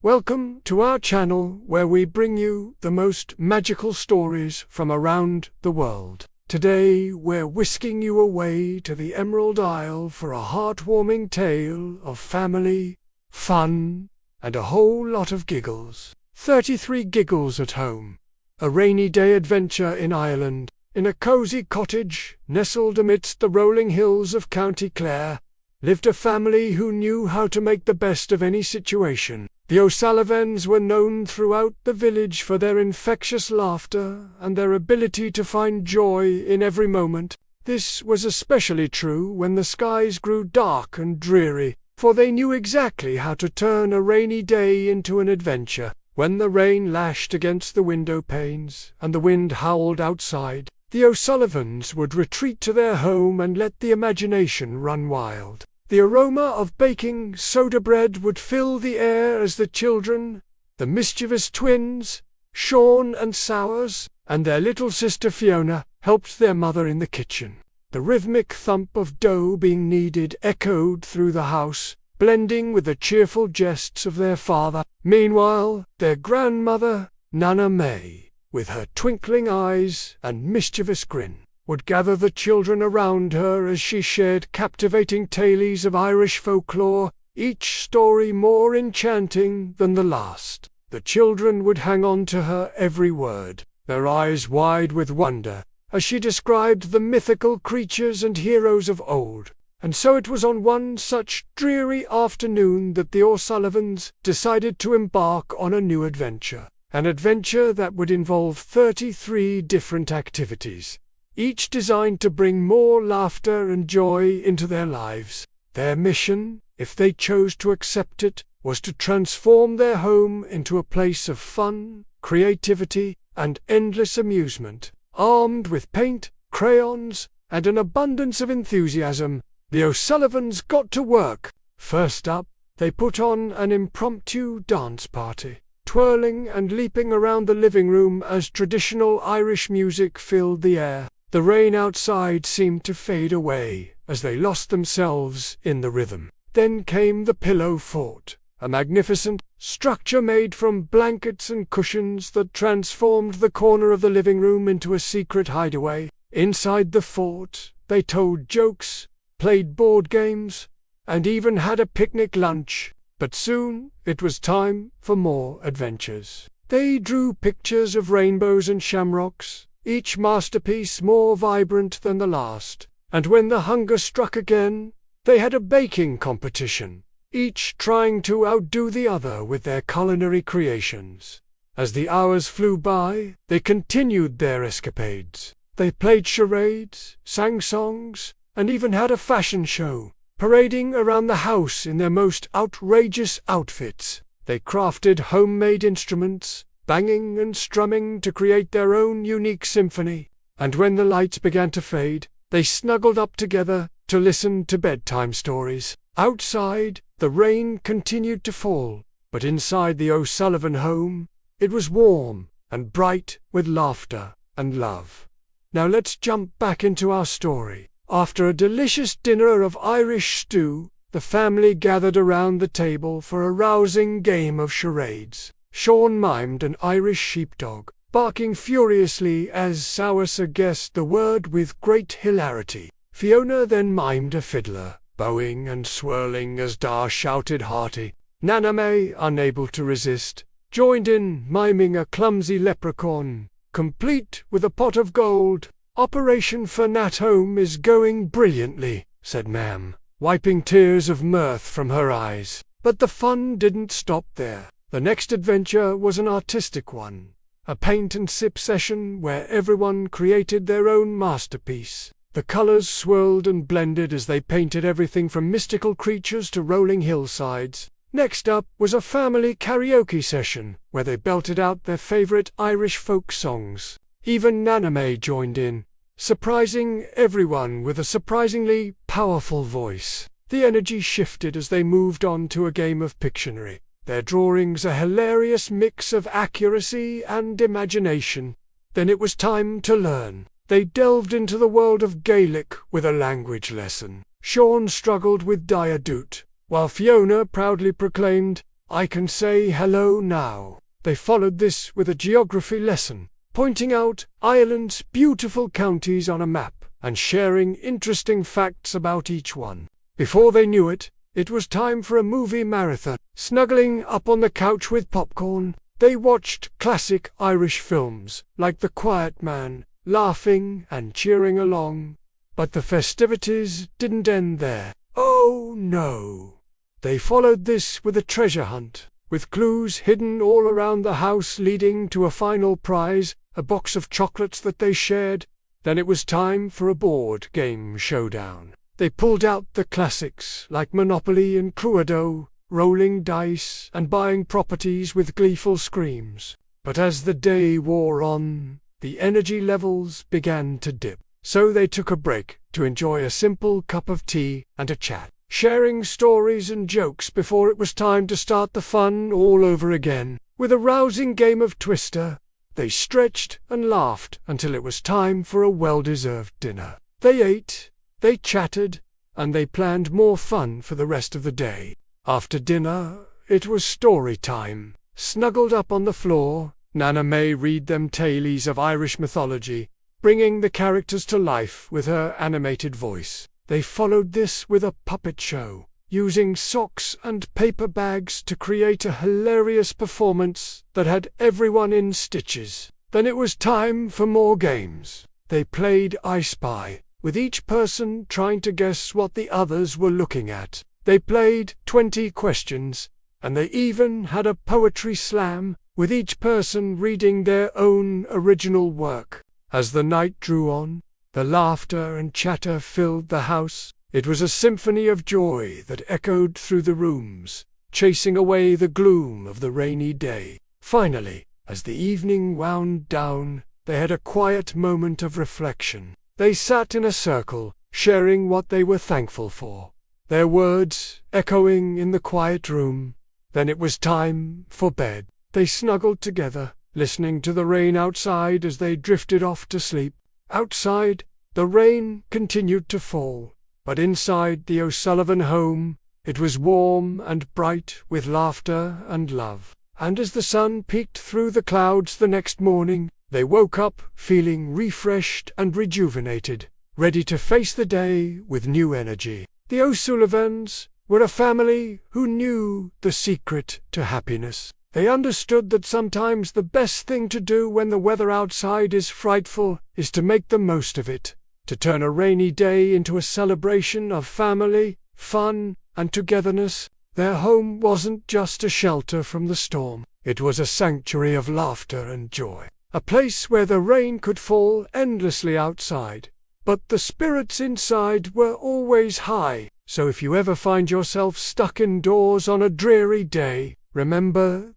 Welcome to our channel where we bring you the most magical stories from around the world. Today we're whisking you away to the Emerald Isle for a heartwarming tale of family, fun, and a whole lot of giggles. 33 Giggles at home. A rainy day adventure in Ireland. In a cosy cottage, nestled amidst the rolling hills of County Clare, lived a family who knew how to make the best of any situation. The O'Sullivans were known throughout the village for their infectious laughter and their ability to find joy in every moment. This was especially true when the skies grew dark and dreary, for they knew exactly how to turn a rainy day into an adventure. When the rain lashed against the window panes and the wind howled outside, the O'Sullivans would retreat to their home and let the imagination run wild. The aroma of baking soda bread would fill the air as the children, the mischievous twins, Sean and Sowers, and their little sister Fiona, helped their mother in the kitchen. The rhythmic thump of dough being kneaded echoed through the house, blending with the cheerful jests of their father. Meanwhile, their grandmother, Nana May, with her twinkling eyes and mischievous grin, would gather the children around her as she shared captivating tales of Irish folklore, each story more enchanting than the last. The children would hang on to her every word, their eyes wide with wonder, as she described the mythical creatures and heroes of old. And so it was on one such dreary afternoon that the O'Sullivans decided to embark on a new adventure. An adventure that would involve 33 different activities, each designed to bring more laughter and joy into their lives. Their mission, if they chose to accept it, was to transform their home into a place of fun, creativity, and endless amusement. Armed with paint, crayons, and an abundance of enthusiasm, the O'Sullivans got to work. First up, they put on an impromptu dance party, twirling and leaping around the living room as traditional Irish music filled the air. The rain outside seemed to fade away as they lost themselves in the rhythm. Then came the pillow fort, a magnificent structure made from blankets and cushions that transformed the corner of the living room into a secret hideaway. Inside the fort, they told jokes, played board games, and even had a picnic lunch. But soon it was time for more adventures. They drew pictures of rainbows and shamrocks, each masterpiece more vibrant than the last. And when the hunger struck again, they had a baking competition, each trying to outdo the other with their culinary creations. As the hours flew by, they continued their escapades. They played charades, sang songs, and even had a fashion show, parading around the house in their most outrageous outfits. They crafted homemade instruments, banging and strumming to create their own unique symphony. And when the lights began to fade, they snuggled up together to listen to bedtime stories. Outside, the rain continued to fall, but inside the O'Sullivan home, it was warm and bright with laughter and love. Now let's jump back into our story. After a delicious dinner of Irish stew, the family gathered around the table for a rousing game of charades. Sean mimed an Irish sheepdog, barking furiously as Sowers guessed the word with great hilarity. Fiona then mimed a fiddler, bowing and swirling as Dar shouted hearty. Nana May, unable to resist, joined in, miming a clumsy leprechaun, complete with a pot of gold. "Operation for Nat Home is going brilliantly," said Mam, wiping tears of mirth from her eyes. But the fun didn't stop there. The next adventure was an artistic one, a paint and sip session where everyone created their own masterpiece. The colors swirled and blended as they painted everything from mystical creatures to rolling hillsides. Next up was a family karaoke session where they belted out their favorite Irish folk songs. Even Nana May joined in, surprising everyone with a surprisingly powerful voice. The energy shifted as they moved on to a game of Pictionary, their drawings a hilarious mix of accuracy and imagination. Then it was time to learn. They delved into the world of Gaelic with a language lesson. Sean struggled with Diadoot, while Fiona proudly proclaimed, I can say hello now. They followed this with a geography lesson, pointing out Ireland's beautiful counties on a map and sharing interesting facts about each one. Before they knew it, it was time for a movie marathon. Snuggling up on the couch with popcorn, they watched classic Irish films like The Quiet Man, laughing and cheering along. But the festivities didn't end there. Oh no! They followed this with a treasure hunt, with clues hidden all around the house leading to a final prize, a box of chocolates that they shared. Then it was time for a board game showdown. They pulled out the classics like Monopoly and Cluedo, rolling dice and buying properties with gleeful screams. But as the day wore on, the energy levels began to dip. So they took a break to enjoy a simple cup of tea and a chat, sharing stories and jokes before it was time to start the fun all over again. With a rousing game of Twister, they stretched and laughed until it was time for a well-deserved dinner. They ate, they chatted, and they planned more fun for the rest of the day. After dinner, it was story time. Snuggled up on the floor, Nana May read them tales of Irish mythology, bringing the characters to life with her animated voice. They followed this with a puppet show, using socks and paper bags to create a hilarious performance that had everyone in stitches. Then it was time for more games. They played I Spy, with each person trying to guess what the others were looking at. They played 20 questions, and they even had a poetry slam, with each person reading their own original work. As the night drew on, the laughter and chatter filled the house. It was a symphony of joy that echoed through the rooms, chasing away the gloom of the rainy day. Finally, as the evening wound down, they had a quiet moment of reflection. They sat in a circle, sharing what they were thankful for, their words echoing in the quiet room. Then it was time for bed. They snuggled together, listening to the rain outside as they drifted off to sleep. Outside, the rain continued to fall, but inside the O'Sullivan home, it was warm and bright with laughter and love. And as the sun peeked through the clouds the next morning, they woke up feeling refreshed and rejuvenated, ready to face the day with new energy. The O'Sullivans were a family who knew the secret to happiness. They understood that sometimes the best thing to do when the weather outside is frightful is to make the most of it, to turn a rainy day into a celebration of family, fun, and togetherness. Their home wasn't just a shelter from the storm. It was a sanctuary of laughter and joy, a place where the rain could fall endlessly outside, but the spirits inside were always high. So if you ever find yourself stuck indoors on a dreary day, remember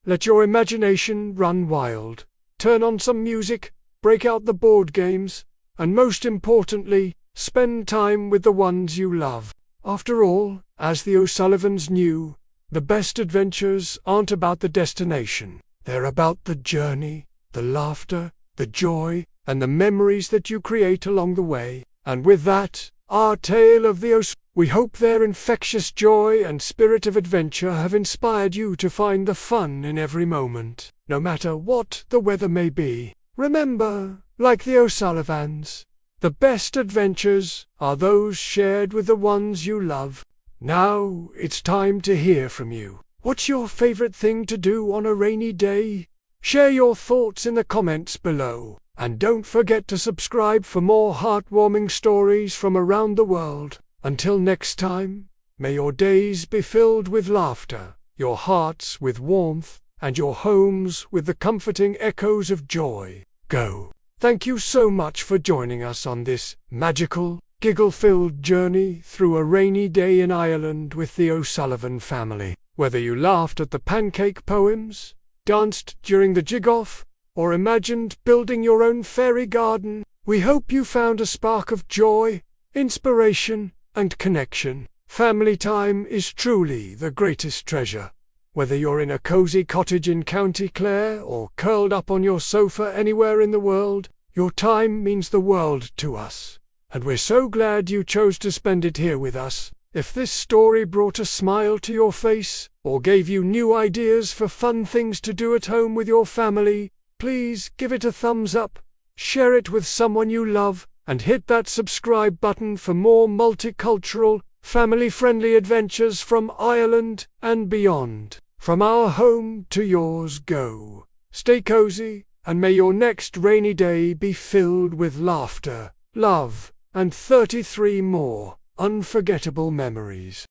let your imagination run wild. Turn on some music, break out the board games, and most importantly, spend time with the ones you love. After all, as the O'Sullivans knew, the best adventures aren't about the destination. They're about the journey, the laughter, the joy, and the memories that you create along the way. And with that, our tale of the O'Sullivans. We hope their infectious joy and spirit of adventure have inspired you to find the fun in every moment, no matter what the weather may be. Remember, like the O'Sullivans, the best adventures are those shared with the ones you love. Now it's time to hear from you. What's your favorite thing to do on a rainy day? Share your thoughts in the comments below, and don't forget to subscribe for more heartwarming stories from around the world. Until next time, may your days be filled with laughter, your hearts with warmth, and your homes with the comforting echoes of joy. Go. Thank you so much for joining us on this magical, giggle-filled journey through a rainy day in Ireland with the O'Sullivan family. Whether you laughed at the pancake poems, danced during the jig-off, or imagined building your own fairy garden, we hope you found a spark of joy, inspiration, and connection. Family time is truly the greatest treasure. Whether you're in a cozy cottage in County Clare or curled up on your sofa anywhere in the world, your time means the world to us. And we're so glad you chose to spend it here with us. If this story brought a smile to your face, or gave you new ideas for fun things to do at home with your family, please give it a thumbs up, share it with someone you love, and hit that subscribe button for more multicultural, family-friendly adventures from Ireland and beyond. From our home to yours go. Stay cozy, and may your next rainy day be filled with laughter, love, and 33 more unforgettable memories.